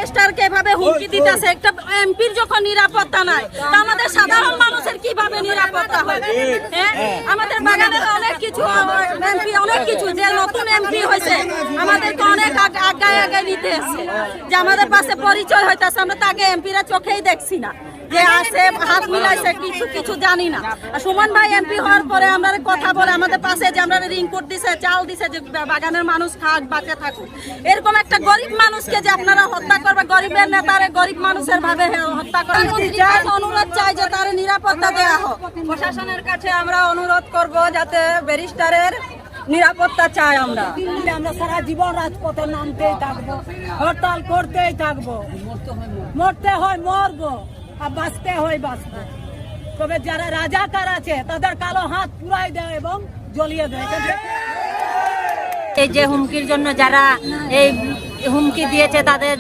ব্যারিস্টারকে এভাবে হুমকি দিতেছে, একটা এমপির যখন নিরাপত্তা নাই, তা আমাদের সাধারণ মানুষের কিভাবে নিরাপত্তা হবে? হ্যাঁ, আমাদের বাগানের অনেক কিছু এমপি, অনেক কিছু যে নতুন এমপি হয়েছে আমাদেরকে অনেক আগায় আগায় নিতে এসে, যে আমাদের পাশে পরিচয় হইতেছে, আমরা তাকে এমপিরা চোখেই দেখছি না, যে আসে হাত মিলাইছে, কিছু জানি না। আর সুমন ভাই এমপি হওয়ার পরে আমরা কথা বলে আমাদের পাশে যে আমরা রিংকোট দিছে, চাল দিছে, যে বাগানের মানুষ খাক, বাঁচে থাকুক। এরকম একটা গরিব মানুষকে যে আপনারা হত্যা করবে, গরিবের নেতারে গরিব মানুষের ভাবে হত্যা করে, অনুরোধ চাই যে তার নিরাপত্তা দেওয়া হোক। প্রশাসনের কাছে আমরা অনুরোধ করব যাতে ব্যারিস্টারের নিরাপত্তা চাই। আমরা সারা জীবন রাজপথে নামতেই থাকবো, হরতাল করতেই থাকবো, মরতে হয় মরবো, আর বাঁচতে হয় বাঁচবো। তবে যারা রাজাকার আছে তাদের কালো হাত পুরাই দেয় এবং জ্বলিয়ে দেয়। এই যে হুমকির জন্য যারা এই হুমকি দিয়েছে তাদের